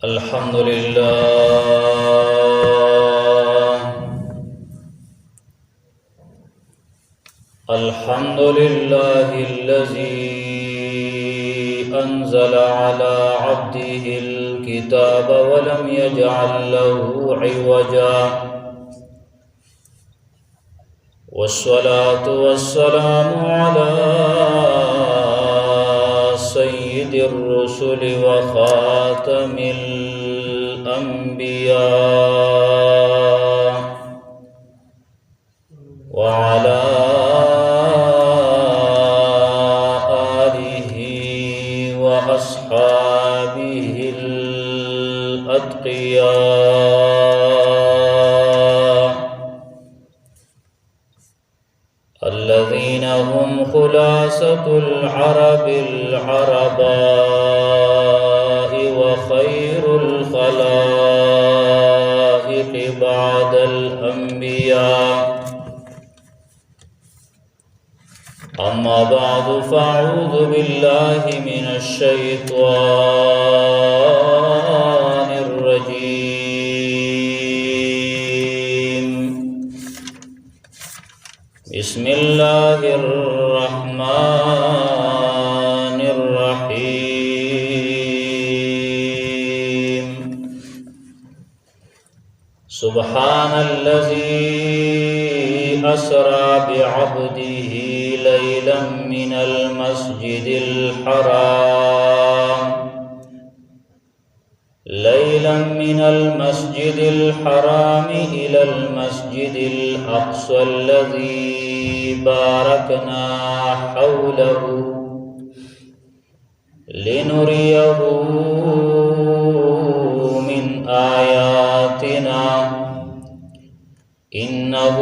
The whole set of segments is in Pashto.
الحمد لله الذي أنزل على عبده الكتاب ولم يجعل له عوجا والصلاة والسلام على سيد الرسل وخاتم الأنبياء وعلى آله وأصحابه الأتقياء الذين هم خلاصة العرب العرباء وخير الخلائق بعد الأنبياء. أما بعد فأعوذ بالله من الشيطان الرجيم. بسم الله الرحمن الرحيم. سبحان الذي أسرى بعبده ليلا من المسجد الحرام إلى المسجد الأقصى الذي باركنا حوله لنريه من آياتنا إنه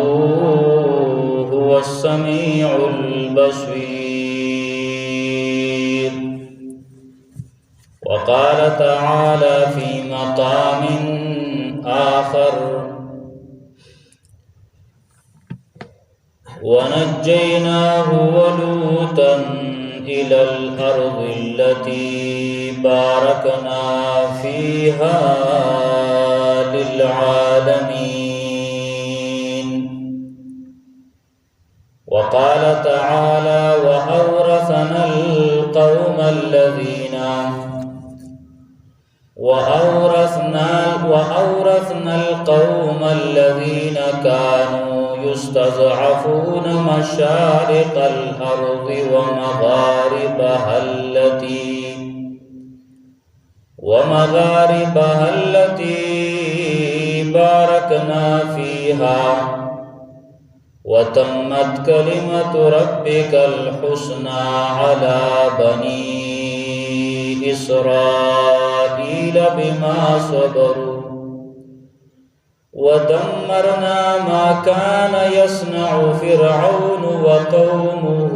هو السميع البصير. وقال تعالى في مقام آخر: ونجيناه ولوطا إلى الأرض التي باركنا فيها للعالمين. وقال تعالى: وأورثنا القوم الذين كانوا يستضعفون مشارق الأرض ومغاربها التي باركنا فيها، وتمت كلمة ربك الحسنى على بني إسرائيل بما صبروا، ودمرنا ما كان يصنع فرعون وقومه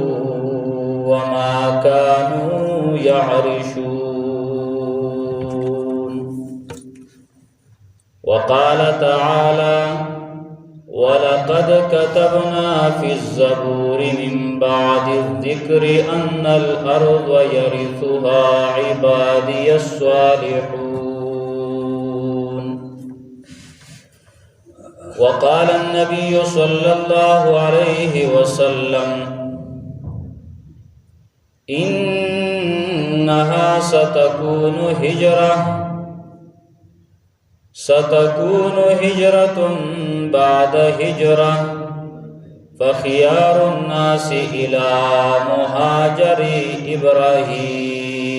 وما كانوا يعرشون. وقال تعالى: ولقد كتبنا في الزبور من بعد الذكر أن الأرض يرثها عبادي الصالحون. وقال النبي صلى الله عليه وسلم: إنها ستكون هجرة بعد هجرة، فخيار الناس إلى مهاجر إبراهيم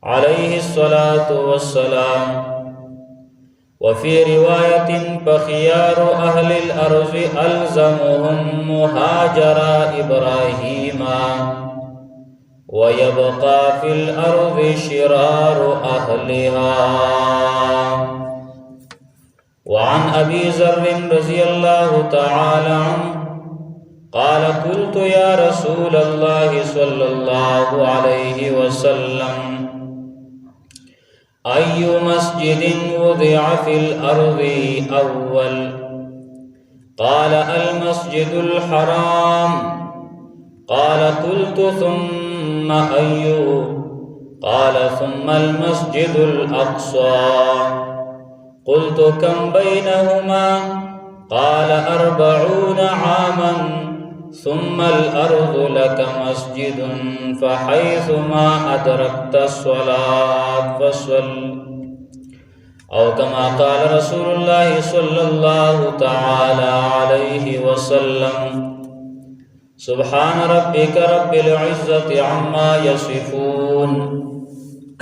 عليه الصلاة والسلام. وفي رواية: فخيار أهل الأرض ألزمهم مهاجر إبراهيم، ويبقى في الأرض شرار أهلها. وعن أبي ذر رضي الله تعالى عنه قال: قلت يا رسول الله صلى الله عليه وسلم: أي مسجد وضع في الأرض أول؟ قال: المسجد الحرام. قال: قلت ثم أي؟ قال ثم المسجد الأقصى. قلت كم بينهما؟ قال 40 عاما. ثم الأرض لك مسجد فحيثما أدركت الصلاة فصل. أو كما قال رسول الله صلى الله تعالى عليه وسلم. سبحان ربك رب العزة عما يصفون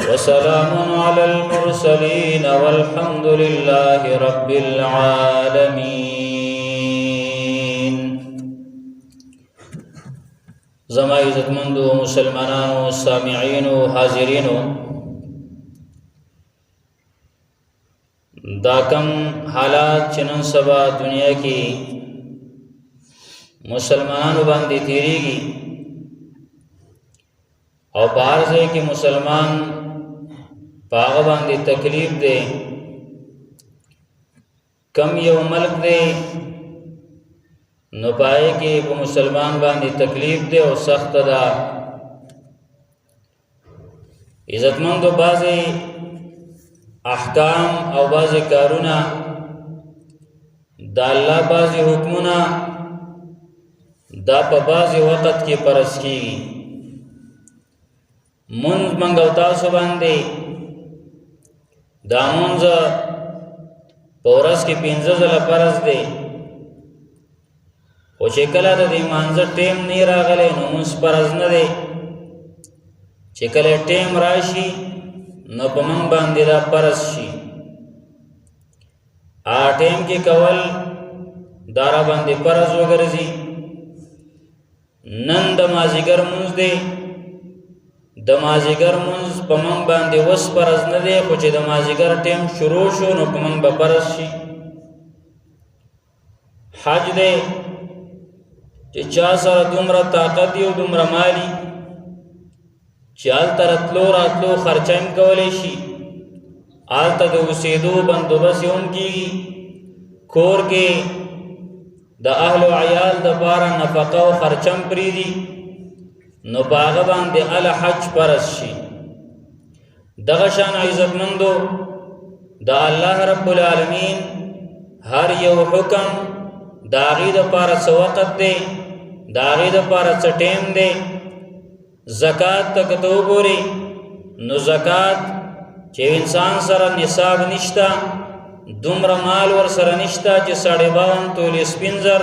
وسلام على المرسلين والحمد لله رب العالمين. زما عزتمندو مسلمانانو سامعینو حاضرینو، دا کم حالات چنن سبا دنیا کی مسلمانانو باندې تیریږي او بهر ځای کې مسلمان پاغه باندې تکلیف دی. کم یو ملک دی نو پای کې په مسلمان باندې تکلیف دی او سخت ده. عزتمندو بعضې احکام او بعضې کارونه د الله بعضې حکمونه دا په بعضې وخت کې فرض کېږي. مونځ موږ او تاسو باندې دا مونځ په ورځ کې 15 ځله فرض دی، خو چې کله د دې مانځه ټیم نه راغلی نو مونځ فرض نه دی. چې کله ټیم راشي نو په موږ باندې دا فرض شي. ټیم کې کول دا را باندې فرض وګرځي. نن د مازیګر مونځ دی، د مازیګر مونځ په موږ باندې وس فرض نه دی، خو چې د مازیګر ټیم شروع شو نو په موږ به فرض شي. حج دی چې چا سره دومره طاقت او دومره مالی چې هلته راتلو راتلو خرچه هم کولی شي، هلته د اوسېدو بندوبست هم کېږي، کور کې د اهل و عیال دپاره نفقه او خرچه هم پرېږدي، نو په هغه باندې هله حج فرض شي. دغه شان عزتمندو د الله رب العالمین هر یو حکم د هغې دپاره څه وخت دی، د هغې دپاره څه ټیم دی. زکات ته که ته وګورې نو زکات چې انسان سره نصاب نشته، دومره مال ور سره نشته چې 52 تولې سپین زر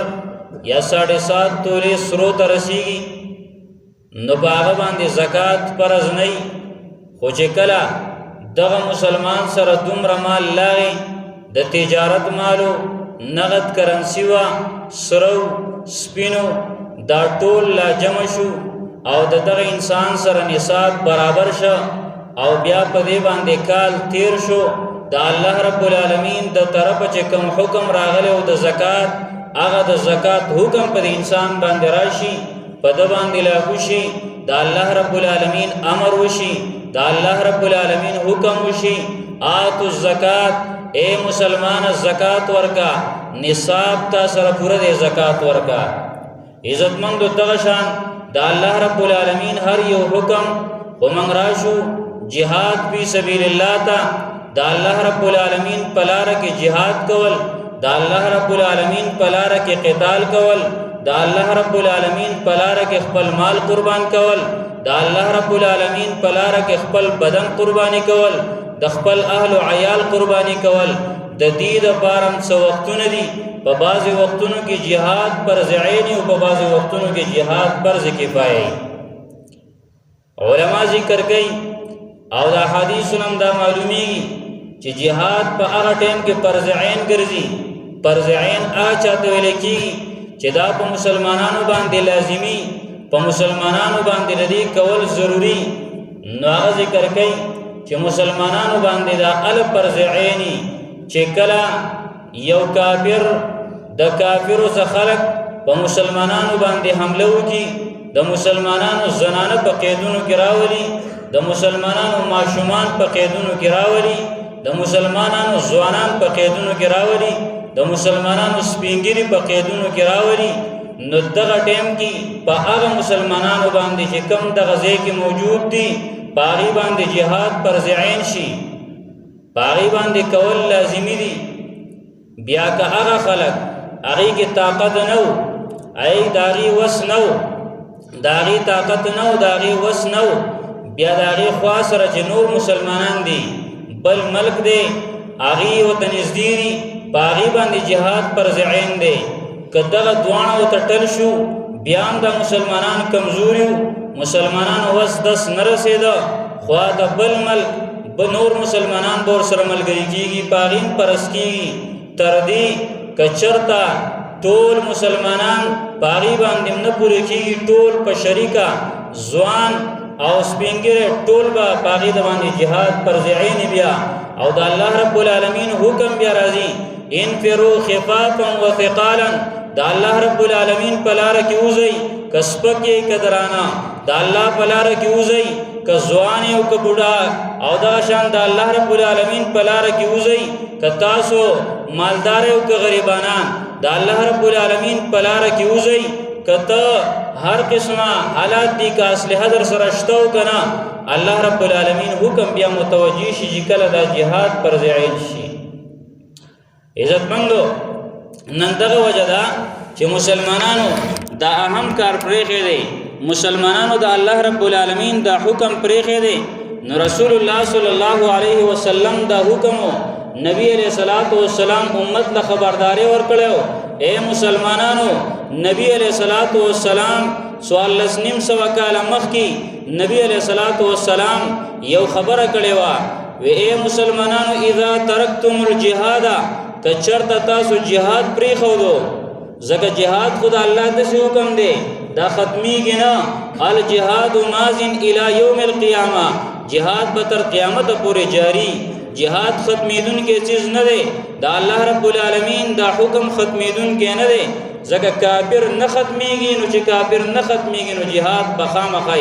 یا 7.5 تولې سرو ته رسیږي، نو په هغه باندې زکات فرض نه وي. خو چې کله دغه مسلمان سره دومره مال لاغی، د تجارت مالو، نغد کرنسی وه، سرو سپینو، دا ټول لا جمع شو او د دغه انسان سره نصاب برابر شو او بیا په دې باندې کال تیر شو، د الله رب العالمین د طرفه چې کوم حکم راغلی او د زکات، هغه د زکات حکم په انسان باندې راشي، په ده باندې لاګو شي، د الله رب العالمین امر وشي، د الله رب العالمین حکم وشي. آتو الزکات، اے مسلمان زکات ورکا، نصاب تا سره پوره دی زکات ورکا. عزتمندو دغه شان د الله رب العالمین هر یو حکم په موږ راشو جهاد فی سبیل الله ته، د الله رب العالمین په لاره کې جهاد کول، د الله رب العالمین په لاره کې قتال کول، د الله رب العالمین په لاره کې خپل مال قربان کول، د الله رب العالمین په لاره کې خپل بدن قربانی کول، د خپل اهل و عیال قربانی کول. د دې دپاره څه وختونه دي، په بعضې وختونو کې جهاد فرض عین او په بعضې وختونو کې جهاد فرض کفایه. علما ذکر کوي او د احادیثو هم دا معلومیږي چې جهاد په هغه ټیم کې فرض عین ګرځي. فرض عین هغه چاته ویل کېږي چې دا په مسلمانانو باندې لازمي، په مسلمانانو باندې د دې کول ضروري. نو هغه ذکر کوي چې مسلمانانو باندې دا فرض عیني چې کله یو کافر د کافرو څخه خلق په مسلمانانو باندې حمله وکړي، د مسلمانانو زنانه په قیدونو کې راولي، د مسلمانانو ماشومان په قیدونو کې راولي، د مسلمانانو ځوانان په قیدونو کې راولي، د مسلمانانو سپینګری په قیدونو کې راولي، نو دغه ټیم کې په هغه مسلمانانو باندې چې کم دغه ځای کې موجود دي، پاغي باندې جهاد فرض عین شي، پاغي باندې کول لازمی دي. بیا که هغه خلک هغې کې طاقت نه و، هغې د هغې وس نه و، د هغې طاقت نه و، د هغې وس نه و، بیا د هغې خوا سره چې نور مسلمانان دي، بل ملک دی، هغې ورته نږدې دي، په هغې باندې جهاد فرض عین دی. که دغه دواړه ورته ټل شو، بیا هم د مسلمانان کمزوري وو، مسلمانانو وس دس نه رسېده، خوا د بل ملک نور مسلمانان به ورسره ملګري کېږي، په هغې هم فرض کېږي. تر دې که چېرته ټول مسلمانان په هغې باندې نه پوره کېږي، ټول په شریکه ځوان او سپین ږیری ټول به په هغې د باندې جهاد فرض عین بیا او د الله رب العالمین حکم بیا راځي انفروا خفافا وثقالا، د الله رب العالمین په لاره کې وځئ، که سپک یې که درانه، د الله په لاره کې وځئ، که ځوان یې او که بوډا، او دغه شان د الله رب العالمین په لاره کې وځئ، که تاسو مالدار یې او که غریبانان، د الله رب العالمین په لاره کې وځئ. که ته هر قسمه حالات دي، که اسلحه در سره شته او که نه، الله رب العالمین حکم بیا متوجه شي چې کله دا جهاد فرض عین شي. عزتمندو، نن دغه وجه ده چې مسلمانانو دا اهم کار پرېښی دی، مسلمانانو د الله رب العالمین دا حکم پرېښی دی. نو رسول الله صلی الله علیه وسلم دا حکم نبی علیہ الصلوۃ والسلام امت له خبرداري ورکړو. اے مسلمانانو، نبی علیہ الصلوۃ والسلام 1400 کاله مخکې نبی علیہ الصلوۃ والسلام یو خبره کړې وه، وی اے مسلمانانو اذا ترکتم الجهاد، که چېرته تاسو جهاد پرېښودو، ځکه جهاد خو د الله داسې حکم دی، دا ختمیږي نه، الجهاد ماضٍ الی یوم القیامه، جهاد به تر قیامت پورې جاری، جهاد ختمیدونکی چیز نه دی، دا الله رب العالمین دا حکم ختمیدونکی نه دی، ځکه کافر نه ختمیږي، نو چې کافر نه ختمیږي نو جهاد به خامخا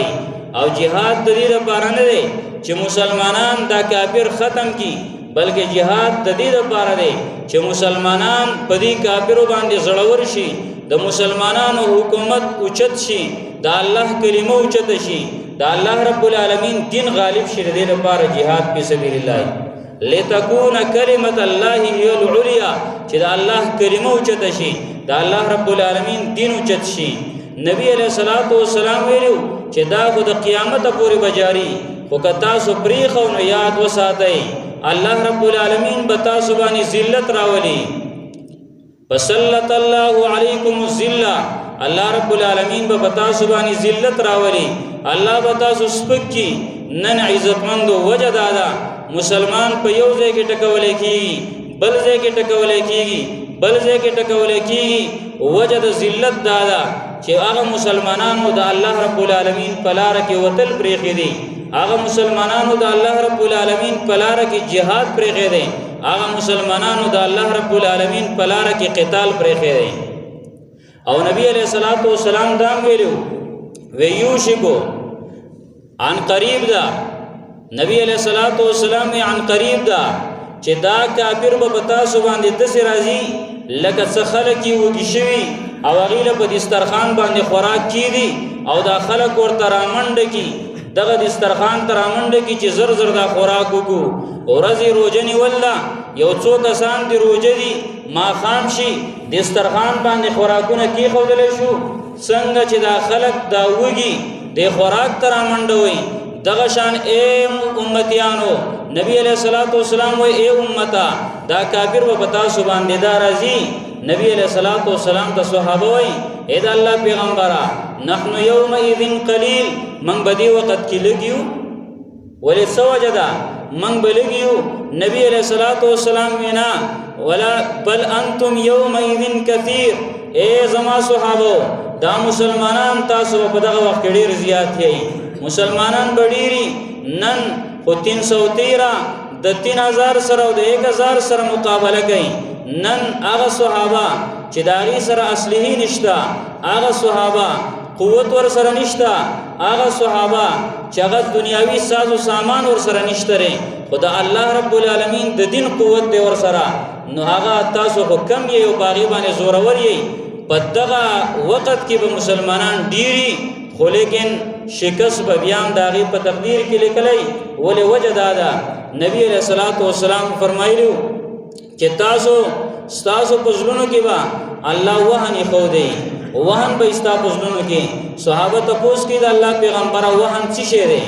او جهاد د دې لپاره نه دی چې مسلمانان دا کافر ختم کی، بلکې جهاد د دې لپاره دی چې مسلمانان په دې کافرو باندې زړور شي، د مسلمانانو حکومت اوچت شي، د الله کلمه اوچت شي، د الله رب العالمین دین غالب شي. د دې لپاره جهاد فی سبیل الله لتكون کلمت الله هی العلیا، چې د الله کلمه اوچت شي، د الله رب العالمین دین اوچت شي. نبی علیہ الصلوۃ والسلام ویلو چې دا خو د قیامت پورې بجاری، خو که تاسو پرېښو نو یاد وساتئ الله رب العالمین به تاسو باندې ذلت راولي. فسلط الله علیکم الذلة، الله رب العالمین به تاسو باندې ذلت راولي، الله به تاسو سپک کی. نن عزتمندو وجه دا ده مسلمان په یو ځای کې ټکولی کېږي، بل ځای کې ټکولی کېږي، بل ځای کې ټکولی کېږي. وجه د ذلت دا ده چې هغه مسلمانانو د الله رب العالمین په لاره کې وتل پرېښي دي، هغه مسلمانانو د الله رب العالمین په لاره کې جهاد پرېښی دی، هغه مسلمانانو د الله رب العالمین په لاره کې قتال پرېښی دی. او نبی علیہ الصلوۃ والسلام دا ویلو وی یوشکو عن قریب دا، نبی علیہ الصلوۃ والسلام عن قریب دا چې دا کافر به تاسو باندې داسې راځي لکه څه خلک یې وږي شوي او هغې له په دسترخوان باندې خوراک کېږي او دا خلک ورته رامنډه کي، دغه دسترخوان ته رامنډه کي چې زر زر دا خوراک وکړو. ورځې روژه نیول ده، یو څو کسان دې روژه دي، ماښام شي دسترخوان باندې خوراکونه کېښودلی شو، څنګه چې دا خلک دا وږي دې خوراک ته رامنډوئ. دغه شان اے امتیانو، نبی علیہ الصلوۃ والسلام وی اے امتا دا کافر به تاسو باندې دا راځي. نبی علیہ الصلوۃ والسلام ته صحابه وی اے د الله پیغمبره نحن یومئذ قلیل، من بدی وخت کې لګیو، ولې څه وجه ده من به لګیو؟ نبی علیہ الصلوۃ والسلام وینا ولا بل انتم یومئذ کثیر، اے زما صحابه دا مسلمانان تاسو په دغه وخت کې ډیر زیات یې، مسلمانان بډیری. نن خو 313 د 3000 سره او د 1000 سره مقابله کوي. نن هغه صحابه چې د هغې سره اسلحې نشته، هغه صحابه قوت ور سره نشته، هغه صحابه چې هغه دنیاوي ساز و سامان ور سره نشته ری، خو د الله رب العالمین د دین قوت دی ور سره، نو هغه تاسو خو کم یې او په هغې باندې زورور یې. په دغه وخت کې به مسلمانان ډیری، خو لیکن شکست به بیا هم د هغې په تقدیر کې لیکلی. ولې وجه دا ده نبی علیه الصلاة والسلام فرمایلي چې ستاسو په زړونو کې به الله وهن ایښودی، وهن به ستا په زړونو کې. صحابه تپوس کړي د الله پیغمبره وهن څه شی دی؟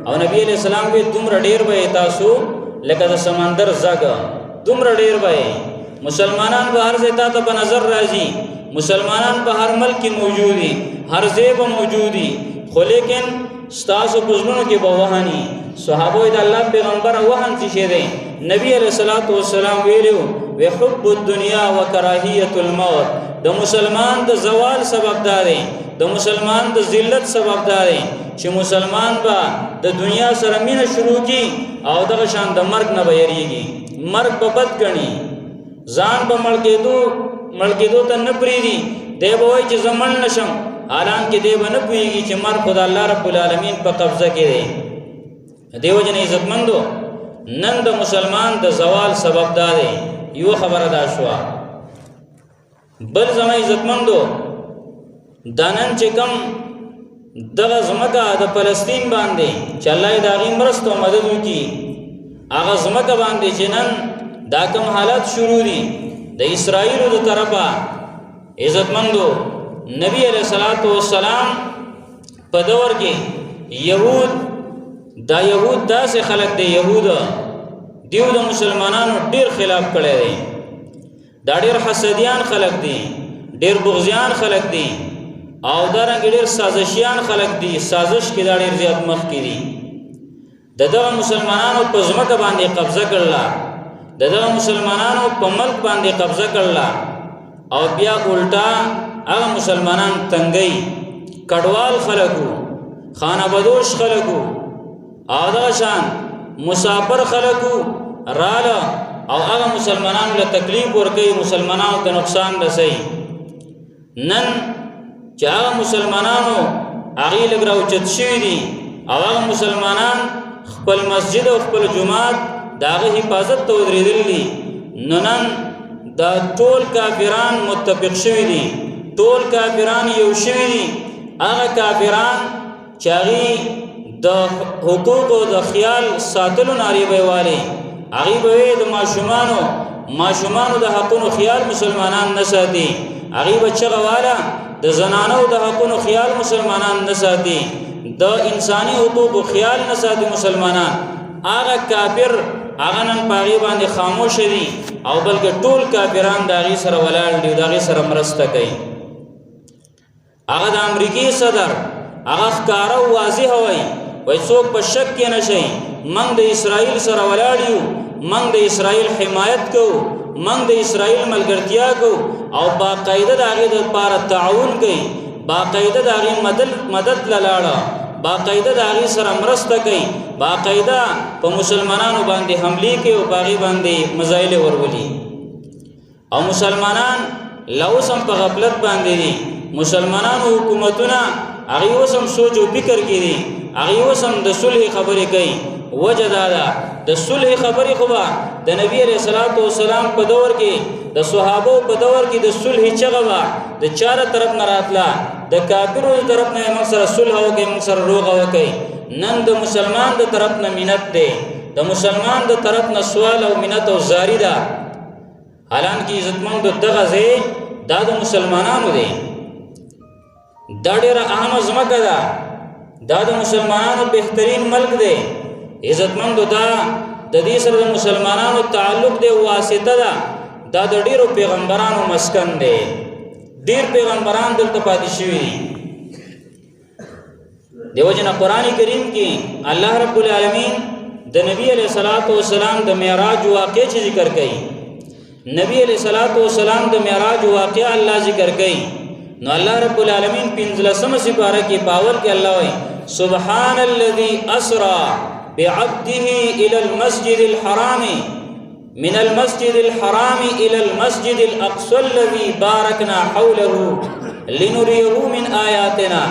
او نبی علیه السلام وی دومره ډېر به تاسو لکه د سمندر زګ، دومره ډېر به مسلمانان به هر ځای تا ته په نظر راځي، مسلمانان په هر ملک کې موجود دي، هر ځای به موجود دي، خو لیکن ستاسو په زړونو کې به وهني. صحابه د الله پیغمبر وهن څه شی دی؟ نبی علیه الصلاة والسلام ویلو وی حب الدنیا و کراهیت الموت. د مسلمان د زوال سبب دا دی، د مسلمان د ذلت سبب دا دی چې مسلمان به د دنیا سره مینه شروع کی او دغه شان د مرګ نه به یریږي، مرګ به بد ګڼي، ځان به مړ کېدو ته نه پرېږدي. دی به وایي چې زه مړ نشم، حالانکې دی به نه پوهېږي چې مرګ خو د الله رب العالمین په قبضه کې دی. دې وجې نه عزتمندو نن د مسلمان د زوال سبب دا دی. یو خبره دا شوه. بل زما عزتمندو دا نن چې کوم دغه ځمکه د فلسطین باندې چې الله یې د هغې مرسته او مدد وکړي، هغه ځمکه باندې چې نن دا کوم حالات شروع دي د اسرائیلو د طرفه، عزتمندو نبی علیه الصلاة والسلام په دور کې یهود داسې خلک دی، دیو د مسلمانانو ډیر خلاف کړی دی، دا ډیر حسدیان خلک دي، ډیر بغضیان خلک دي، او دارنګه ډیر سازشیان خلک دي، سازش کې دا ډیر زیات مخکې دي. دغه مسلمانانو په ځمکه باندې قبضه کړله، دغه مسلمانانو په ملک باندې قبضه کړله، او بیا الټا هغه مسلمانان تنګي کډوال خلکو، خانه بدوش خلکو، او دغه شان مسافر خلکو راله او هغه مسلمانانو له تکلیف ورکوي، مسلمانانو ته نقصان رسوي. نن چې هغه مسلمانانو هغې لږ راوچت شوي دي او هغه مسلمانان خپل مسجد او خپل جومات د هغه حفاظت ته ودرېدلي دي، نو نن دا ټول کافران متفق شوي دي، ټول کافران یو شوي دي. هغه کافران چې هغې د حقوقو د خیال ساتلو نارې به یې والې، هغې به وې د ماشومانو د حقونو خیال مسلمانان نه ساتي، هغې به چغه واله د زنانو د حقونو خیال مسلمانان نه ساتي، د انساني حقوقو خیال نه ساتي مسلمانان. هغه کافر هغه نن په هغې باندې خاموشه دي او بلکې ټول کافران د هغې سره ولاړ دي او د هغې سره مرسته کوي. هغه د امریکې صدر هغه ښکاره او واضح وایي څوک په شک کې نه شي، موږ د اسرائیل سره ولاړ یو، موږ د اسرائیل حمایت کوو، موږ د اسرائیل ملګرتیا کوو او باقاعده د هغې دپاره تعاون کوي، باقاعده د هغې مدد له لاړه، باقاعده د هغې سره مرسته کوي، باقاعده په مسلمانانو باندې حملې کوي او په هغې باندې مزایلې ورولي. او مسلمانان لا اوس هم په غفلت باندې دي، مسلمانانو حکومتونه هغې اوس هم سوچ او فکر کې دي، هغې اوس هم د صلح خبرې کوي. وجه دا ده د صلح خبرې خو به د نبي علیه الصلاة والسلام په دور کې د صحابو په دور کې د صلح چغه به د چاره طرف نه راتله، د کافرو د طرف نه موږ سره صلح وکړئ، موږ سره روغه وکړئ. نن د مسلمان د طرف نه منت دی، د مسلمان د طرف نه سوال او منت او زاری ده. حالانکه عزتمند دغه ځای دا د مسلمانانو دی، دا ډېره اهمه ځمکه ده، دا د مسلمانانو بهترین ملک دی. عزتمندو دا د دې سره د مسلمانانو تعلق دی، واسطه ده، دا د ډیرو پیغمبرانو مسکن دی، ډیر پیغمبران دلته پاتې شوي دي. دیو جن قرآن کریم کې الله رب العالمین د نبی علیہ الصلوۃ والسلام د معراج واقعه چې ذکر کړي، نبی علیہ الصلوۃ والسلام د معراج واقعه الله ذکر کړي. نو الله رب العالمین 15 سپاره کې باور کې الله وایي سبحان الذي اسرا بعبده الى المسجد الحرام من المسجد الحرام الى المسجد الاقصى الذي باركنا حوله لنريه من آیاتنا.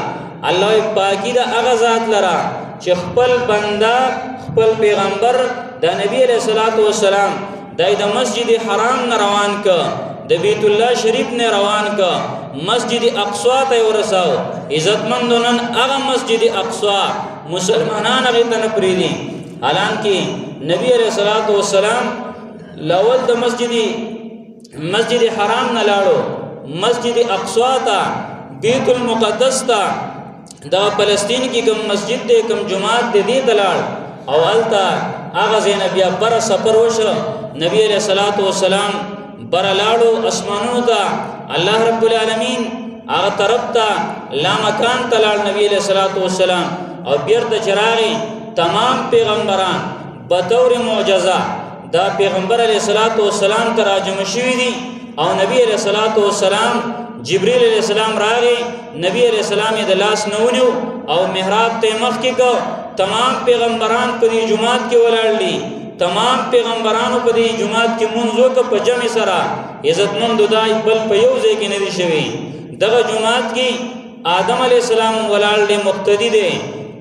الله پاکی دا هغه ذات لرا چې خپل بنده خپل پیغمبر د نبی علیہ الصلوۃ والسلام د مسجد حرام نه روان ک، د بیت الله شریف نه روان کا مسجد اقصی ته ورساو عزتمندونن هغه مسجد اقصی مسلمانان هغه ته نه پریدي حالانکه نبی علیہ الصلوۃ والسلام لاول د مسجد حرام نه لاړو مسجد اقصی ته بیت المقدس ته دا فلسطین کې کوم مسجد دی کوم جماعت دی دې تلاړ او التا هغه زینبیا بر سفر وشو نبی علیہ الصلوۃ والسلام بر لاړو اسمانونو ته الله رب العالمین هغه طرف ته لا مکان تلاړ نبی علیہ الصلوۃ والسلام او بیرته چراغي تمام پیغمبران بطور معجزه دا پیغمبر علیہ الصلوۃ والسلام تراجم شوی دي او نبی علیہ الصلوۃ والسلام جبريل علیہ السلام راغی نبی علیہ السلام د لاس نونیو او محراب ته مخ کې کو تمام پیغمبران په دې جمعات کې ولاړلی تمام پیغمبرانو په دې جمعات کې منځو کې په جمع سره عزتمند دای بل په یو ځای کې نه دي شوی دغه جمعات کې آدم علیہ السلام ولاړلی مقتدی دی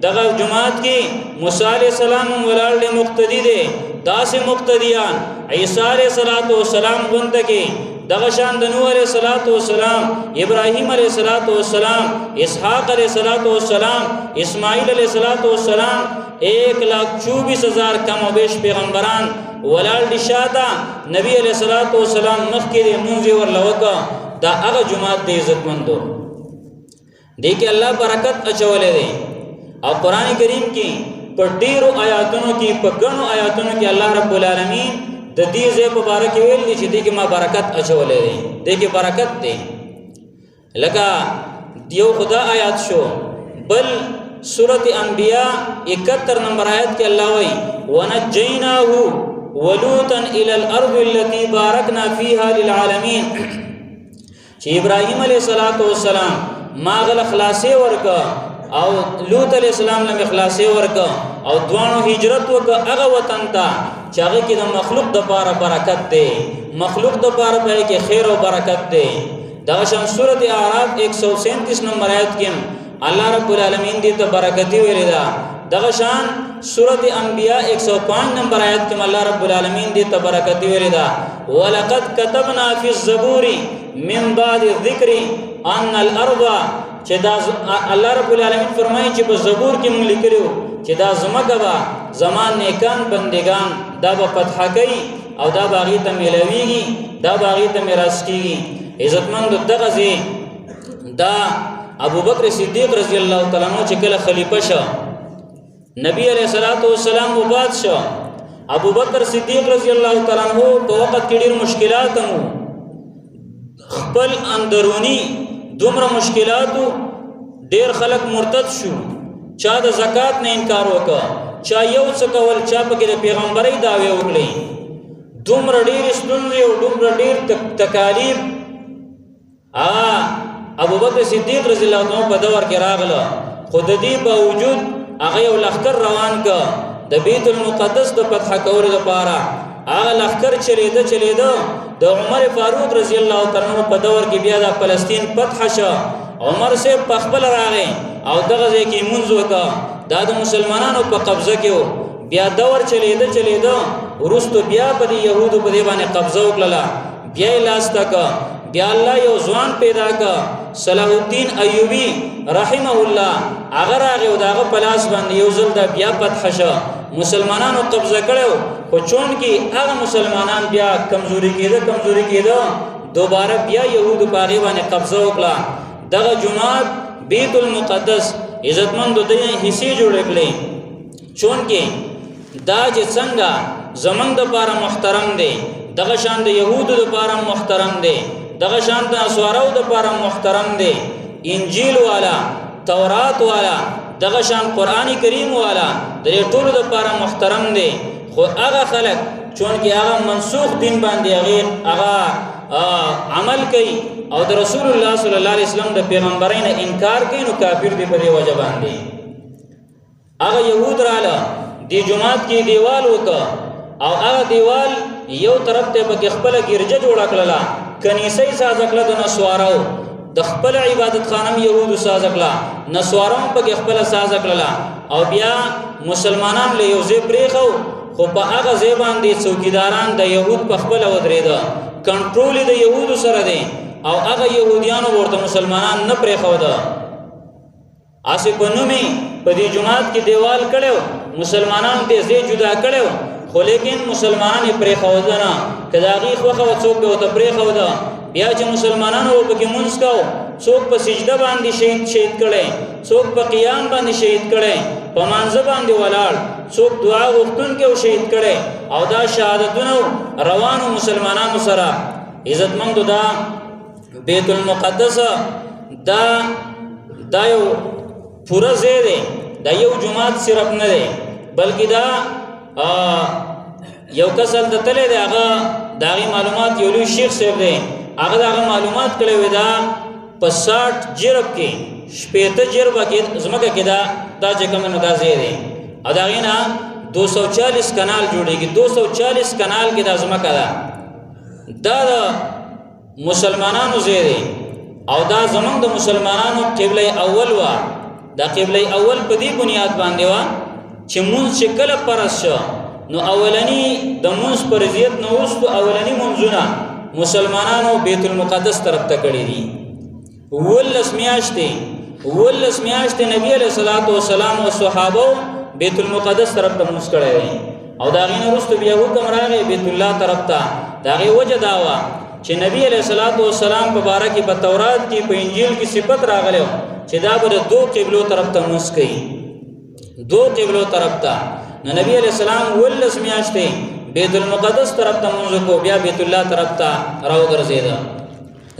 دغه جمعات کې موسی علیہ السلام ولاړلی مقتدی دی داسې مقتدیان عیسی علیہ السلام غونډه کې دغه شان د نوح علیہ السلام ابراهیم علیہ السلام اسحاق علیہ السلام اسماعیل علیہ السلام 1,24,000 کم و بیش پیغمبران ولال دی شاده نبی علیہ السلام مخکې مونږ ورلوکا دا هغه جماعت دی عزتمندو دی کې الله برکت اچولې دی او قران کریم کې په ډیرو آیاتونو کې په ګڼو آیاتونو کې الله رب العالمین د دې ځای په باره کې ویل چې دې کې ما برکت اچولې دی دې کې برکت دی لکه دیو خدا آیات شو بل سورۃ انبیاء 71 نمبر آیت کې الله وایي ونجیناه ولوطا الى الارض التي باركنا فيها للعالمین چې ابراهیم علیه السلام ما غل خلاصې ورکا او لوط علیہ السلام له اخلاص ورک او دوانو هجرت وک هغه وطن ته چې هغه کې د مخلوق د لپاره برکت دی مخلوق د لپاره به کې خیر او برکت دی دا شان سورۃ اعراف 137 نمبر آیت کې الله رب العالمین دې ته برکتی ویل دا دا شان سورۃ انبیاء 105 نمبر آیت کې الله رب العالمین دې ته برکتی ویل دا ولقد كتبنا في الزبور من بعد الذکر ان الارض چې دا الله رب العالمین فرمایي چې په زبور کې موږ لیکلو چې دا زمکه با زمان نیکان بندگان دا به فتح کوي او دا باغی ته ملويږي دا باغی ته میراث کیږي عزتمند دغه زی دا ابوبکر صدیق رضی الله تعالی عنہ چې کله خلیفہ شو نبی علیہ الصلوۃ والسلام وفات شو ابوبکر صدیق رضی الله تعالی عنہ په وخت کې ډیر مشکلات مو خپل اندرونی دومره مشکلاتو ډیر خلک مرتد شو چا د زکات نه انکار وکړ چا یو څه کول چا په کې پیغمبري داوی وکړي دومره ډیر ستونزې او دومره ډیر تکالیف ابوبکر صدیق رضی الله عنه په دور کې راغله خود دې باوجود هغه یو لخر روان ک د بیت المقدس د فتح کولو لپاره هغه لخر چلیده د عمر فاروق رضی الله تعالی عنہ په دور کې بیا د فلسطین فتح شو عمر سے پخبل راغی او دغه ځکه منځ وکا د مسلمانانو په قبضه کې بیا دور چلیده ورستو بیا په يهودو په دی باندې قبضه وکړه بیا لاس تک بیا الله یو ځوان پیدا کا صلاح الدین ایوبی رحمه الله اگر هغه دغه پلاس باندې یو ځل د بیا فتح شو مسلمانانو قبضه کړو خو چون کې هغه مسلمانان بیا کمزوري کېده دوباره بیا يهودو په هغه باندې قبضه وکړه دغه جمعات بیت المقدس عزتمند د حصے جوړ کړي چون کې دا چې څنګه زمنګ د لپاره محترم دي دغه شان د يهودو د لپاره محترم دي دغه شان د اسوارو د لپاره محترم دي انجیل والا تورات والا دغه شان قرآنی کریم والا د ټولو د لپاره محترم دي خو هغه خلک چون کې هغه منسوخ دین باندې هغه عمل کوي او د رسول الله صلی الله علیه وسلم د پیغمبرین انکار کوي نو کافر دی په دې وجه باندې هغه يهود رااله دی جمعات کې دیوال وکړه او هغه دیوال یو طرف ته په خپل ګرجه جوړ کړله کنيسه ساز کړه د نسوارو د خپل عبادت خانم يهود ساز کړه نسوارو په خپل ساز کړله او بیا مسلمانان له یو ځای پریخو خو په هغه ځای باندې څوکیداران د يهود په خپل ودرېده کنټرول د يهودو سره دی او هغه يهوديانو ورته مسلمانان نه پرېښوده. اسې په نومې په دې جماعت کې دیوال کړو، مسلمانان دې ځای جدا کړو، خو لیکن مسلمانان یې پرېښوده نه. که د هغې خوښه وه څوک به ورته پرېښوده. بیا چې مسلمانانو پکې مونځ کوو، څوک په سجده باندې شهید کړی، څوک په قیام باندې شهید کړی، په مانځه باندې ولاړ، څوک دعا غوښتونکی او شهید کړی. او دا شهادتونه روانو مسلمانانو سره. عزتمندو دا بیت المقدس دا یو پوره ځای دی، دا یو جماعت صرف نه دی، بلکې دا یو کس هلته تللی دی، هغه د هغې معلومات یو لوی شیخ صاحب دی، هغه د هغه معلومات کړی وی دا په 60 جرب کې 80 جربه کې ځمکه کې دا چې کوم نو دا ځای دی. او د هغې نه 240 کنال جوړېږي، 240 کنال کې دا ځمکه ده. دا د مسلمانانو ځای دی او دا زمونږ د مسلمانانو قبله اول وه. دا قبله اول په دې بنیاد باندې وه چې مونځ چې کله فرض شو نو اولنی د مونځ فرضیت نه وروسته اولنی مونځونه مسلمانانو بیت المقدس طرف ته کړي دي. 19 میاشتې نبی علیه الصلاۃ والسلام او صحابه بیت المقدس طرف ته مونځ کړی دی. او د هغې نه وروسته بیا حکم راغی بیت الله طرف ته. د هغې وجه دا وه چې نبی علیه الصلاۃ والسلام په باره کې په تورات کې په انجیل کې صفت راغلی چې دا به د 2 قبلو طرف ته مونځ کوي، 2 قبلو طرف ته. نو نبی علیہ السلام 19 میاشتې بیت المقدس طرف ته مونځ کو، بیا بیت الله طرف ته راوګرځېده.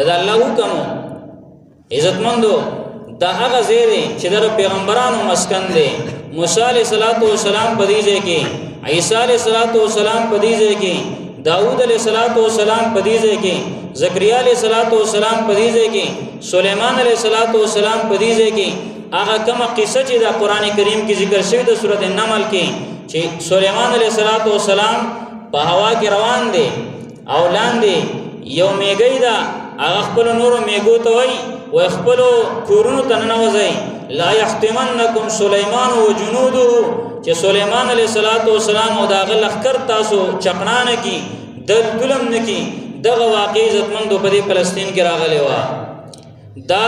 دا الله حکم. عزتمندو دا هغه ځای دی چې د پیغمبرانو مسکن دی. موسی علیہ السلام په دې ځای کې، عیسی علیہ السلام په دې ځای کې، داؤد علیہ السلام په دې ځای کې، زکریا علیہ السلام په دې ځای کې، سلیمان علیہ السلام په دې ځای کې. هغه کومه قصه چې د قران کریم کې ذکر شوی د سورۃ النمل کې چې سلیمان علیہ السلام په هوا کې روان دی او لاندې یو میګی دا هغه خپل نورو میګو ته وایي و خپل کورونو ته ننوځي لا يحتمنکم سلیمان و جنوده چې سلیمان علیہ السلام او داغه لخر تاسو چقنانه کی دل ظلم نکی. دغه واقع عزتمندو په دې فلسطین کې راغلی و. دا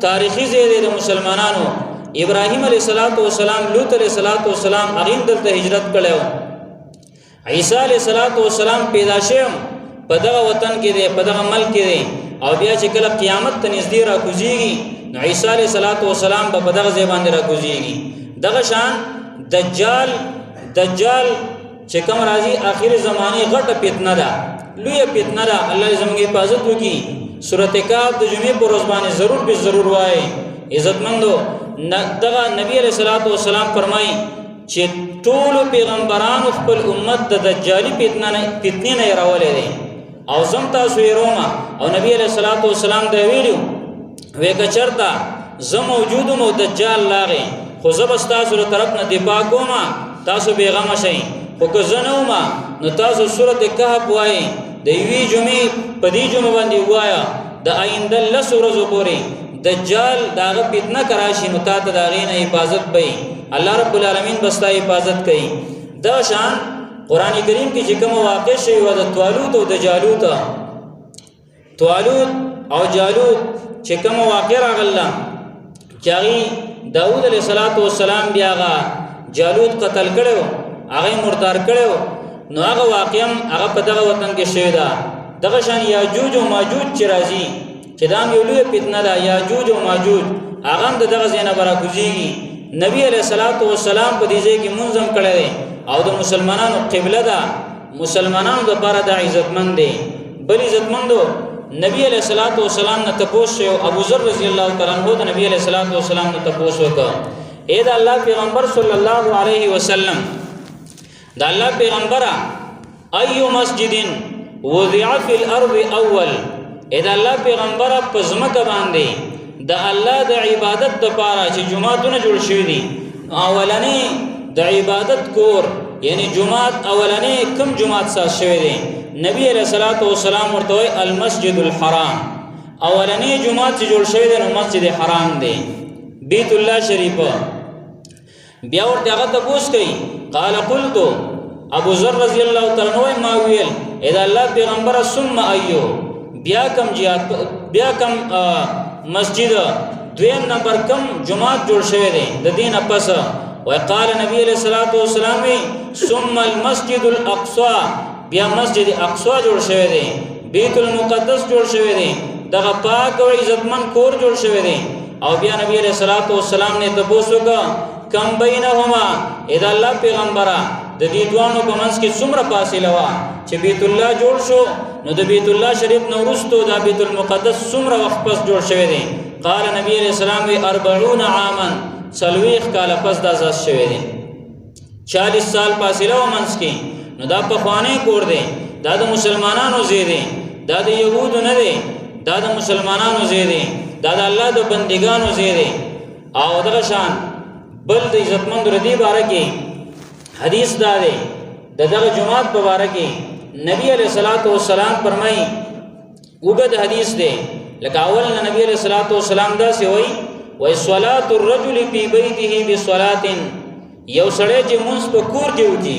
تاریخي ځای دی د مسلمانانو. ابراهیم علیہ السلام، لوط علیہ السلام هغه دلته هجرت کړو. عیسی علیہ السلام پیدا شوم په دغه وطن کې دی، په دغه ملک کې دی. او بیا چې کله قیامت ته نږدې راکوزیږي نو عیسی علیہ السلام په دغه ځای باندې راکوزیږي. دغه شان دجال چې کوم راځي آخر زمانه غټه فتنه ده، لویه فتنه ده. الله زموږ حفاظت وکړي. سورۃ کهف د جمعې په ورځ باندې ضرور وایي. عزتمندو دغه نبی علیہ السلام فرمایي چې ټول پیغمبرانو خپل امت د دجالي فتنې نه راولې دي او زم تاسو یې روما. او نبی علیہ السلام دا ویلو وی که چرته زه موجود مو دجال لاغې خو زه به ستاسو له طرف نه دفاع کوم، تاسو بېغمه شئ. خو که زه نه وم نو تاسو سورۃ کهف وایي د یوې جمعې په دې جمعه باندې ووایه د آینده 10 ورځو پورې دجال د هغه فتنه که راشي نو تا ته د هغې نه حفاظت به الله رب العالمین به ستا حفاظت کوي. دا شان قرآن کریم کې چې کومه واقع شوې وه د طالوت او د جالوت، طالوت او جالوت چې کومه واقع راغله چې هغې داود علیہ السلام بیا هغه جالوت قتل کړی و، هغه یې مردار کړی و. نو هغه واقع هم هغه په دغه وطن کې شوې ده. دغه شان یاجوج او ماجوج چې راځي چې دا هم یو لویه فتنه ده. یاجوج او ماجوج هغه هم د دغه ځای نه به راکوزېږي. نبی علیہ السلام په دې ځای کې مونځ هم کړی دی او د مسلمانانو قبله ده. مسلمانانو دپاره دا عزتمند دی. بل عزتمندو نبی علیہ السلام نه تپوس شو. ابو ذر رضی الله تعالی عنہ د نبی علیہ السلام نه تپوس وکړه، اے د الله پیغمبر صلی الله علیه وسلم، د الله پیغمبره ایو مسجد وضع فی الارض اول، اے د الله پیغمبره په ځمکه باندې د الله د عبادت دپاره چې جماعتونه جوړ شوي دي اولنی د عبادت کور یعنی جماعت اولنی کم جماعت ساز شوی دی؟ نبی علیہ السلام ورته وایي المسجد الحرام. اولنی جماعت چې جوړ شوی دی نو مسجد حرام دی، بیت الله شریف. بیا ورته هغه تپوس کوي قال قلت ابو ذر رضی الله تعالی عنہ ما ویل اذا الله پیغمبر ثم ایو بیا کم جهاد بیا کم مسجد دویم نمبر کم جماعت جوړ شوی دی د دین پس وقال نبی علیہ الصلوۃ والسلام ثم المسجد الاقصى بیا مسجد اقصا جوړ شوی دی بیت المقدس جوړ شوی دی دغه پاک او عزتمن کور جوړ شوی دی او بیا نبی علیہ الصلوۃ والسلام نے تبوسو کا کم بینهما اذا الله پیغمبره د دې دوانو په منځ کې څومره فاصله وا چې بیت الله جوړ شو نو د بیت الله شریف نو وروسته د بیت المقدس څومره وخت پس جوړ شوی دی قال نبی علیہ السلام 40 عاما سلويخ کال پس د ازاز شوی دی 40 سال فاصله و منځ کې نو دا په خوانه کور دی دا د مسلمانانو زی دی دا د يهودو نه دی دا د مسلمانانو زی دی دا د الله د بندګانو زی دی او دغه شان بل د عزتمند ردی باره کې حدیث دا دی دغه جمعات په باره کې نبی علیہ الصلوۃ والسلام فرمایي وګد حدیث دی لکه اول نبی علیہ الصلوۃ والسلام دا سی وای وای صلاه الرجل فی بیته بصلاه یو سړی چې مونږ په کور کې وږي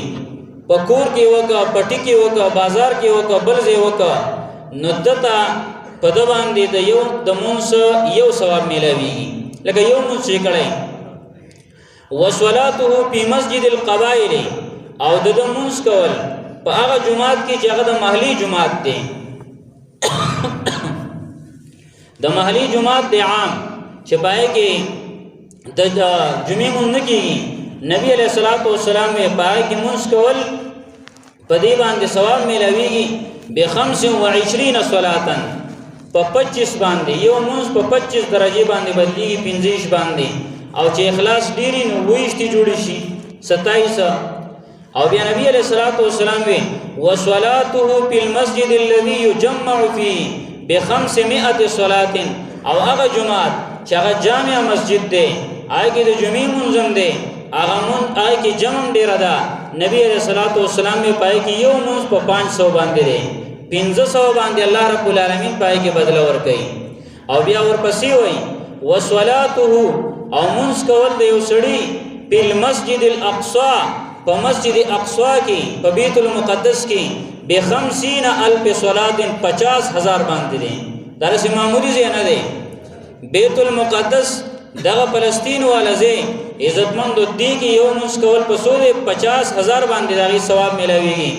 په کور کې وکا پټی کې وکا بازار کې وکا بل ځای وکا نو دتا په د باندې د یو د مونږ یو ثواب ملوي لکه یو مونږ چې کړي وصلاته فی مسجد القبائل او د مونږ کول په هغه جمعات کې چې هغه د محلي جمعات دي د محلي جمعات دی عام چې پای کې د جمعې مونږ کې نبی علیہ الصلوۃ والسلام یې پای کې مونږ کول په دې باندې ثواب ملويږي ب 25 صلاه په 25 باندې یو مونږ په 25 درجه باندې بدلیږي 25 باندې او چې اخلاص ډیری نو وېشتي جوړ شي 27 او بیا نبی علیہ الصلوۃ والسلام وی وصلاته فی المسجد الذي يجمع فيه ب 500 صلاه او هغه جمعات چې هغه جامع مسجد دی هغه د جمعې منظم دی هغه مون هغه کې جمع ډیر ده نبی علیہ الصلوۃ والسلام یې پای کې یو مونږ په 500 باندې دی 500 باندې الله رب العالمین پای کې بدل ورکړي او بیا ورپسې وای وصلاته او مونږ کول د یو سړی په مسجد الاقصى په مسجد اقصا کې په بیت المقدس کې ب 50000 صلاه 50000 باندې دي دا سه معمولی ځای نه دی بیت المقدس دغه فلسطین والزه عزتمند دی کې یو مونږ کول په 50000 باندې دغه ثواب ملويږي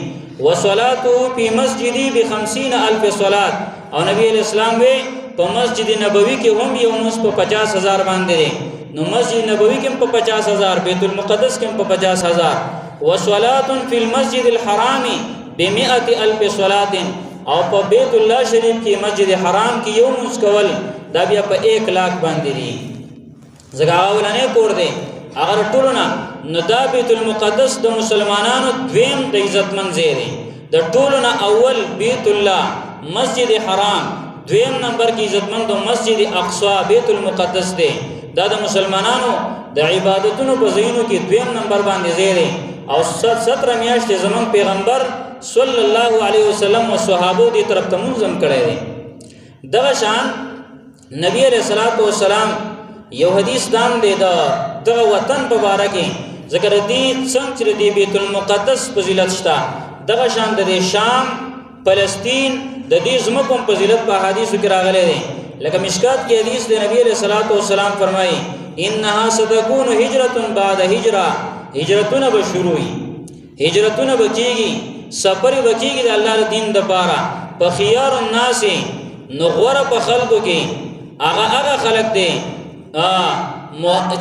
وصلاته فی مسجدی ب 50000 صلاه او نبی اسلام وی په مسجد نبوی کې هم یو مونږ په 50000 باندې دي نو مسجد نبوی کې په 50000 بیت المقدس کې په 50000 وصلاه فی المسجد الحرام ب 100000 صلاه او په بیت الله شریف کې مسجد حرام کې یو مونږ کول دا بیا په 1 लाख باندې دي زګاولنه کور دی اگر ټولنا نو دا بیت المقدس د مسلمانانو دویم د عزت منځي دی د ټولنا اول بیت الله مسجد حرام دویم نمبر کې عزت مند مسجد اقصا بیت المقدس دی دا د مسلمانانو د عبادتونو په زینو کې دویم نمبر باندې زیری او 17 میاشتې زمون پیغمبر صلی الله علیه وسلم او صحابه دي طرف ته منظم کړي دي دغه شان نبی علیہ الصلوۃ والسلام یو حدیث دام دی دغه وطن په باره کې ذکر دی څنګه دی بیت المقدس فضیلت شته دغه شان د شام فلسطین د دې زمکو فضیلت په حدیثو کې راغلي دي لکه مشکات کې حدیث دی نبی علیہ الصلوۃ والسلام فرمایي انها ستكون هجرة بعد هجرة هجرتونه به شروعي هجرتونه بکیږي سفر بکیږي د الله دین د پاره په خيار الناس نغور په خلقو کې هغه خلق دي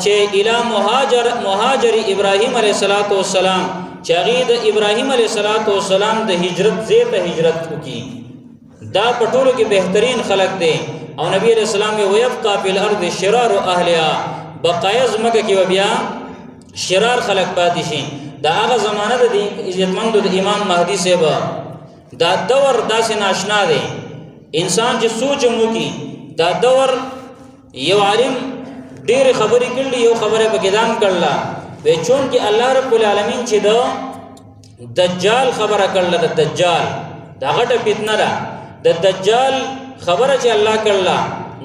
چې اله مهاجر ابراهيم عليه السلام چې هغه د ابراهيم عليه السلام د هجرت زیته هجرت وکي دا پټولو کې بهترین خلق دي او نبی عليه السلام وی يبقى في الارض شرار اهلها بقایا زمکه کې بیا شرار خلق پاتې شي دا هغه زمانہ د عزتمند د امام مهدی صاحب دا دور داسې ناشنا دی انسان چې سوچ مو کی دا دور یو عالم ډېر خبرې کړلې یو خبره په کدام کړلا به چون کې الله رب العالمین چې د دجال خبره کړله د دجال دا غټه فتنه ده د دجال خبره چې الله کړلا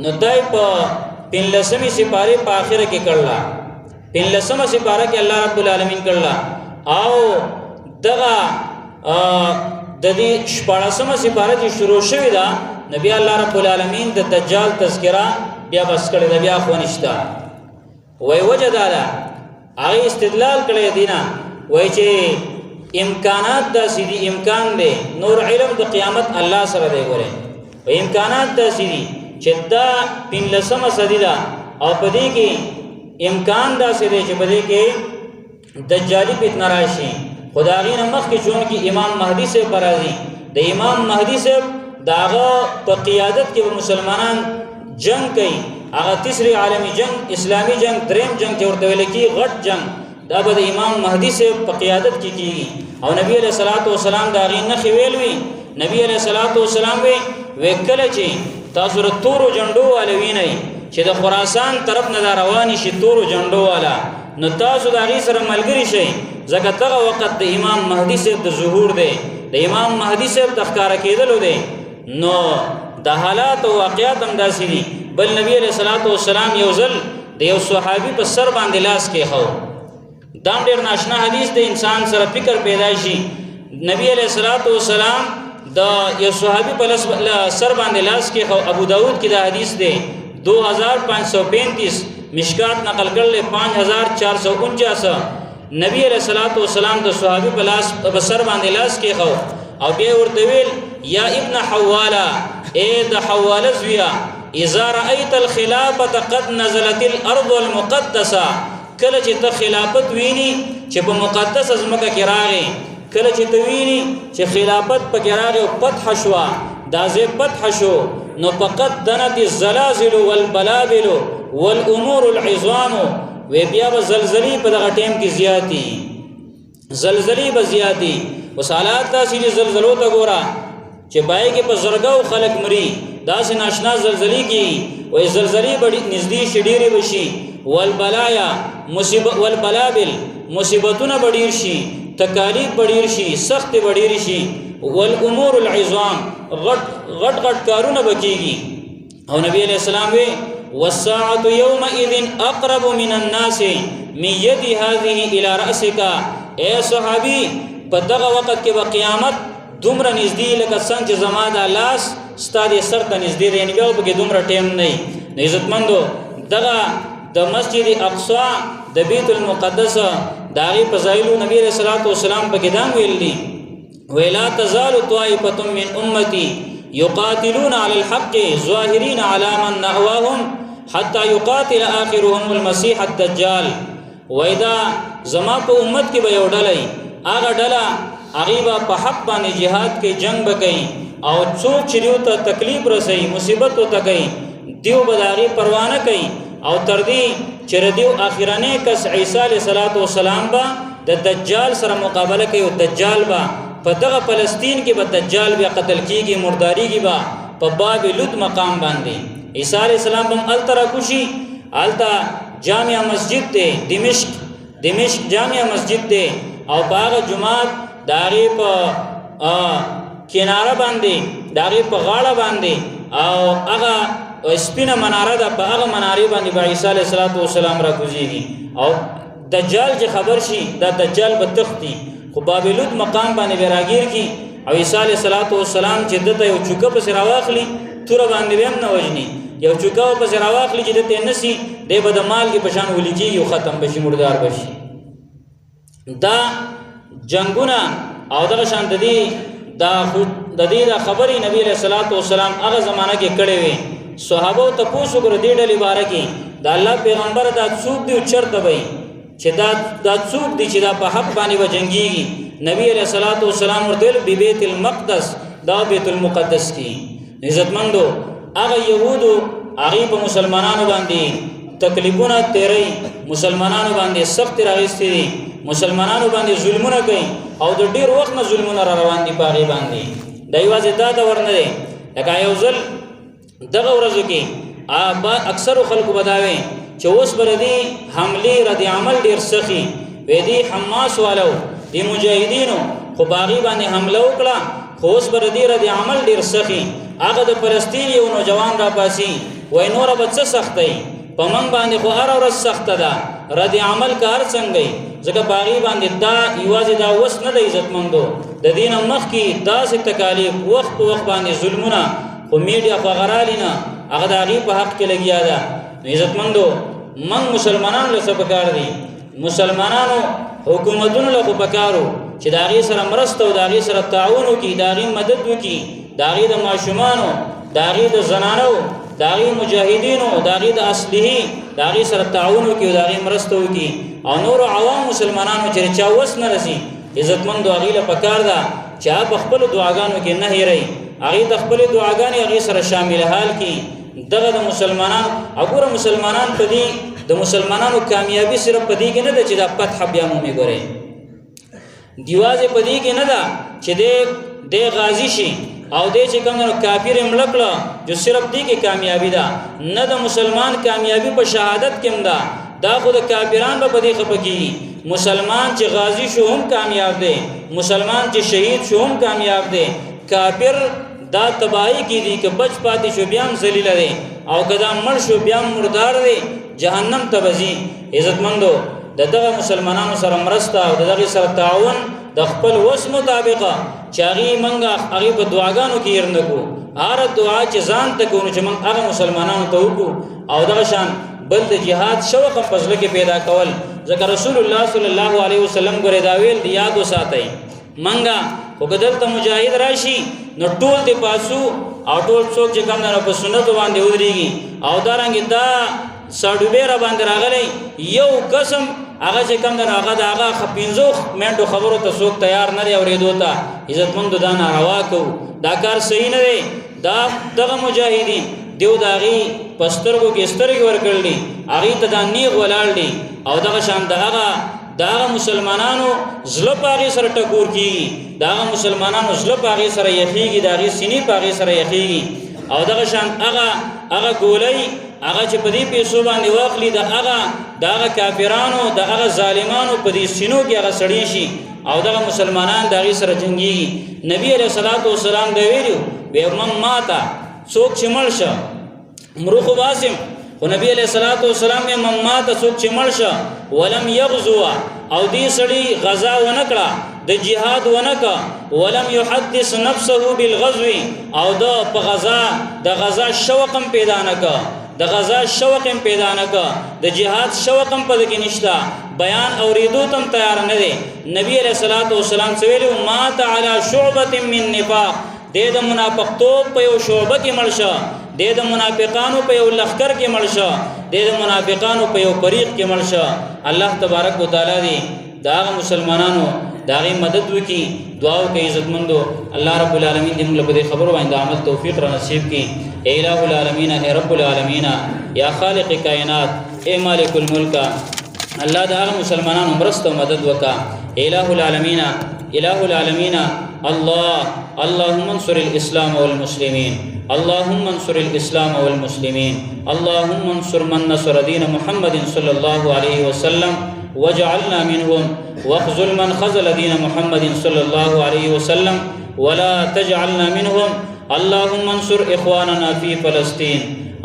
نو دای په 15 سپاره په اخره کې کړلا 15 سپاره کې الله رب العالمین کړلا او دغه د دې 14مه سپاره چې شروع شوې ده نبی الله رب العالمین د دجال تذکرہ بیا بس کړی د بیا خو نشته وای وجداله هغه استدلال کړی دینا وای چې امکانات د سیدی امکان دی نور علم د قیامت الله سره دی ګوره او امکانات د سیدی چې دا 15مه صدی ده او پدې کې امکان دا سیدی چې پدې کې دجالی فتنه راشي خدایي نمخ کې چون کې امام مهدی سے برازي د امام مهدی سے داغه په قیادت کې مسلمانان جنگ کوي هغه تیسری عالمی جنگ اسلامی جنگ دریم جنگ چې ورته ویل کی غټ جنگ دا به د امام مهدی سے په قیادت کې کیږي او نبی علیہ الصلوۃ والسلام دا غي نه ویلوي نبی علیہ الصلوۃ والسلام وکړه چې تاسو ر تورو جنډو والوي نه چې د خراسان طرف نه رواني شي تورو جنډو والا نو تاسو د غي سره ملګری شئ ځکه دغه وخت د امام مهدی سے د ظهور دی د امام مهدی سے د ښکارا کېدلو دی نو د حالات او واقعات هم داسې دي بل نبی علیہ الصلوۃ والسلام یو ځل د یو صحابي په سر باندې لاس کې خو دا ډېر ناشنا حدیث د انسان سره فکر پیدا شي نبی علیہ الصلوۃ والسلام د یو صحابي په سر باندې لاس کې خو ابو داود کې دا حدیث دی 2535 مشکات نقل کړل 5449 نبی علیہ الصلوۃ والسلام د صحابي په سر باندې لاس کې خو او بیا ورته ویل یا ابن حواله اے د حواله زویا اذا رايت الخلافه قد نزلت الارض المقدسه کله چې ته خلافت ویني چې په مقدس ازمکه کې راغی کله چې ته ویني چې خلافت په کې راغی او فتح شو دا زه فتح شو نو فقط دنت الزلازل والبلابل والامور العظام و بیا زلزلې په دغه ټیم کې زیاتی زلزلې به زیاتی وسالات تاسو زلزلو ته ګورا چې پای کې په زرګاو خلک مري داسې ناشنا زلزلې کې وې زلزلې بډې نږدې شډيري بشي والبلایا مصیبت والبلابل مصیبتونه بډیر شي تکالیف بډیر شي سخت بډیر شي والامور العظام غټ کارونه بکیږي او نبی علیہ السلام وی والساعه يومئذ اقرب من الناس من يد هذه الى راسك اے صحابي په دغه وخت کې به قیامت دومره نږدې لکه څنګه چې زما د لاس ستاسو سر ته نږدې دی نه به کې دومره ټیم نه عزتمندو دغه د مسجد اقصی د بیت المقدس داغي فضایلو نبی رسول الله والسلام په کدام ویلي ولا تزال طائفه من امتي يقاتلون على الحق ظاهرين على من نهواهم حتى يقاتل اخرهم المسيح الدجال واذا زما په امت کې به یو ډلې هغه ډله غیبا په حق باندې jihad کې جنگ وکړي او څوک چې ته تکلیف رسي مصیبت ته کوي دیو بداغي پروا نه کوي او تر دې چې ردیو اخرانه کس عیسی علیه السلام با د دجال سره مقابله کوي او دجال با په دغه فلسطین کې به دجال بیا قتل کیږي مرداریږي با په باب لوط مقام باندې عیسی علیه السلام هم الترا کوشي التا جامع مسجد ته دمشق جامع مسجد ته او باغ جمعات داغي په کناره باندې داغي په غاړه باندې او هغه سپینه مناره ده په هغه مناره باندې عیسی علیه السلام را کوزيږي او دجال چې خبر شي دا دجال به تختی خو بابلود مقام باندې راګیر کی او عیسی علیه السلام چې دته یو چوکه په سر واخلي تور باندې هم نه وجني یو چوکه په سر واخلي چې دته نسی د بدمال کې پشان ولېږي یو ختم بشي مردار بشي دا جنگونه او دغه شان د دې خبرې نبی علیہ الصلوۃ والسلام هغه زمانہ کې کړې وي صحابه ته پوښتنه کړې دې ډلې باره کې د الله پیغمبر دا څوک دی چرته وي چې دا څوک دی چې دا په حق باندې وجنګيږي نبی علیہ الصلوۃ والسلام ورته بیت المقدس دا بیت المقدس کې عزتمندو هغه يهودو هغه په مسلمانانو باندې تکلیفونه تیري مسلمانانو باندې سخت راغستې مسلمانانو باندې ظلمونه کوي او د ډیر وخت نه ظلمونه روان دي پاغي باندې دایوازه دا ورنه دي لکه یو ځل دغه ورځو کې اکثر خلکو بداوي چې اوس بردي حمله رد عمل ډیر سخي وې دي حماس والو دي مجاهدینو خو باغي باندې حمله وکړه خو اوس بردي رد عمل ډیر سخي هغه د فلسطین یو نوجوان را پاسي وای نور به څه سختي په من باندې خو هر ورځ سخت ده رد عمل کار څنګه ځکه باغی باندې دا یوازې دا وس نه د عزتمندو د دین مخ کې داسې تکالیف وخت باندې ظلمونه خو میډیا فغرالینا هغه د هغې په حق کې لګیا ده. عزتمندو من مسلمانانو له څه پکار دي؟ مسلمانانو حکومتونو له خو پکارو چې د هغې سره مرسته او د هغې سره تعاون وکړي، د هغې مدد وکړي، د هغې د ماشومانو، د هغې د زنانو، د هغې مجاهدینو، د هغې د اصلحې، د هغې سره تعاون وکړي او د هغې مرسته وکړي. او نورو عوام مسلمانانو چې چا وس نه رسي عزتمندو هغې له پکار ده چې هغه په خپلو دعاګانو کې نه هېروي، هغې د خپلې دعاګانې هغې سره شامل حال کړي. دغه د مسلمانانو وګوره مسلمانان په دې د مسلمانانو کامیابي صرف په دې کې نه ده چې دا فتح بیا مومې ګورئ دیوازې په دې کې نه ده چې دی غازي شي او دی چې کوم نو کافر یې مړه کړه جو صرف دې کې کامیابي ده نه. د مسلمان کامیابي په شهادت کې هم ده، دا خو د کافران به په دې خفه کېږي. مسلمان چې غازي شو هم کامیاب دی، مسلمان چې شهید شو هم کامیاب دی. کافر دا تباہی کی دی کہ بچ پاتی شو بیام ذلیل دی او کدا مړ شو بیام مردار دی جهنم ته بزي. عزتمندو دغه مسلمانانو سره مرسته او دغه سره تعاون د خپل وس مطابقه چاغي منګه هغه په دعاګانو کې يرنکو هر دعا چې ځان ته کوو چې موږ هغه مسلمانانو ته وکړو او دغه شان بل د جهاد شوق په فضل کې پیدا کول. ځکه رسول الله صلی الله علیه وسلم ګره دا ویل دی یاد وساتئ منګه وګدل ته مجاهد راشي نو ټول دی پاسو او ټول څوک چې کوم نه په سنت باندې ودرېږي او دارنګ دا سړوبې را باندې راغلی یو قسم هغه چې کوم نه هغه د هغه خپینځو منډو خبرو ته څوک تیار نه دی اورېدو ته. عزتمندو دا ناروا کو دا کار صحیح نه دی. دا دغه مجاهدین دیو د هغې په سترګو کې سترګې ورکړل دي، هغې ته دا نیغ ولاړ دي او دغه شان د هغه مسلمانانو زړه په هغې سره ټکور کېږي، د هغه مسلمانانو زړه په هغې سره یخېږي، د هغې سینې په هغې سره یخېږي او دغه شان هغه ګولۍ هغه چې په دې پیسو باندې واخلي د هغه کافرانو د هغه ظالمانو په دې سینو کې هغه سړی شي او دغه مسلمانان د هغې سره جنګېږي. نبي علیه الصلاة والسلام د ویلي وی من ماته څوک چې مړ شه مرو خو باسم خو نبی علیہ الصلوۃ والسلام یې ممات څوک چې مړ شه ولم یغزو او دې سړی غزا ونه کړه د جهاد ونه کړه ولم یحدث نفسه بالغزو او د غزا شوق هم پیدا نه کړه د غزا شوق هم پیدا نه کړه د جهاد شوق هم پد کې نشته بیان اوریدو تم تیار نه دی. نبی علیہ الصلوۃ والسلام ویلو مات علی شعبۃ من نفاق د منافقتوب په یو شعبه کې مړ شه، د منافقانو په یو لخر کې مړ شه، د منافقانو په یو فریق کې مړ شه. الله تبارک وتعالى دی دا مسلمانانو داغي مدد وکي دعا وکي. عزتمندو الله رب العالمین دې موږ په دې خبرو باندې عمل توفیق را نصیب کړي. اے الہ العالمین، اے رب العالمین، یا خالق کائنات، اے مالک الملک، الله دا مسلمانانو مرسته مدد وکا. الہ العالمین اللهم انصر الاسلام والمسلمين، اللهم انصر الاسلام والمسلمين، اللهم انصر من نصر دين محمد صلى الله عليه وسلم واجعلنا منهم واخذل من خذل دين محمد صلى الله عليه وسلم ولا تجعلنا منهم. اللهم انصر اخواننا في فلسطين،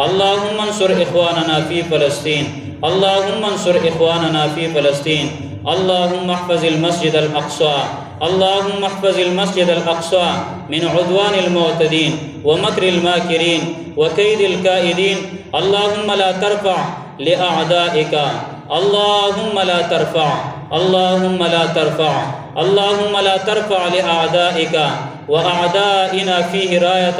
اللهم انصر اخواننا في فلسطين، اللهم انصر اخواننا في فلسطين. اللهم احفظ المسجد الأقصى، اللهم احفظ المسجد الأقصى من عدوان المعتدين ومكر الماكرين وكيد الكائدين. اللهم لا ترفع لأعدائك، اللهم لا ترفع، اللهم لا ترفع، اللهم لا ترفع لأعدائك وأعدائنا فيه راية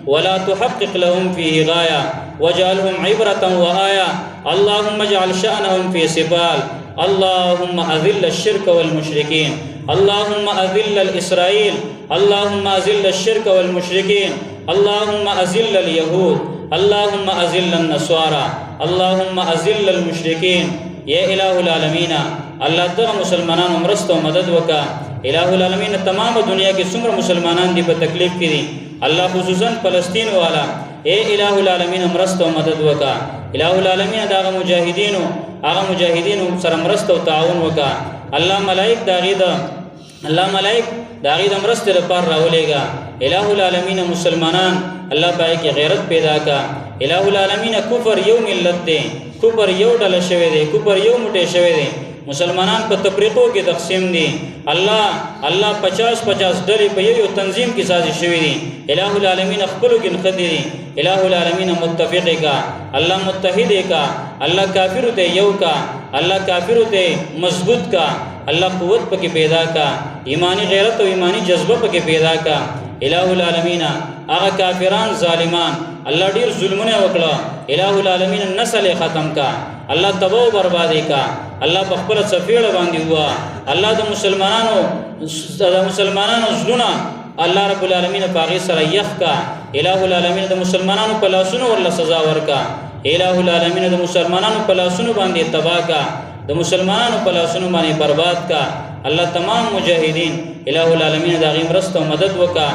ولا تحقق لهم فيه غاية واجعلهم عبرة وآية. اللهم اجعل شأنهم في سبال. اللهم أذل الشرك والمشركين، اللهم أذل الإسرائيل، اللهم أذل الشرك والمشركين، اللهم أذل اليهود، اللهم أذل النصارى، اللهم أذل المشركين. يا إله العالمين الله دغه مسلمانانو مرسته او مدد وکا. الہ العالمین تمام دنیا کې څومره مسلمانان دي په تکلیف کې دي، الله خصوصا فلسطین والا اے الہ العالمین مرسته او مدد وکا. الہ العالمین دغه مجاهدینو سره مرسته او تعاون وکا. الله ملائک داغي د مرسته لپاره راولېګا. الہ العالمین مسلمانان الله پای کې غیرت پیدا کا. الہ العالمین کفر یو ملت دی، کفر یو ډله شوی دی، کفر یو موټی شوی دی، مسلمانان په تفریقو کې تقسیم دي. الله 50 ډلې په یو تنظیم کې سازي شوی دي. الہ العالمین خپلو کې نښتي دي. الہ العالمین متفق کا، الله متحد کا، الله کافرو ته یو کا، الله کافرو ته مضبوط کا، الله قوت پکې پیدا کا، ایمانی غیرت او ایمانی جذبه پکې پیدا کا. الہ العالمین هغه کافران ظالمان الله ډیر ظلمونه وکړه، الہ العالمین نسل ختم کا، الله تباہ و بربادی کا، الله په خپل سفیړ باندې هوا، الله د مسلمانانو زړونه الله رب العالمین پاغي سره یخ کا. الہ العالمین د مسلمانانو په لاسونو ورله سزا ورکا، الہ العالمین د مسلمانانو په لاسونو باندې تباہ کا، د مسلمانانو په لاسونو باندې برباد کا. الله تمام مجاهدین الہ العالمین د غیم رست او مدد وکا.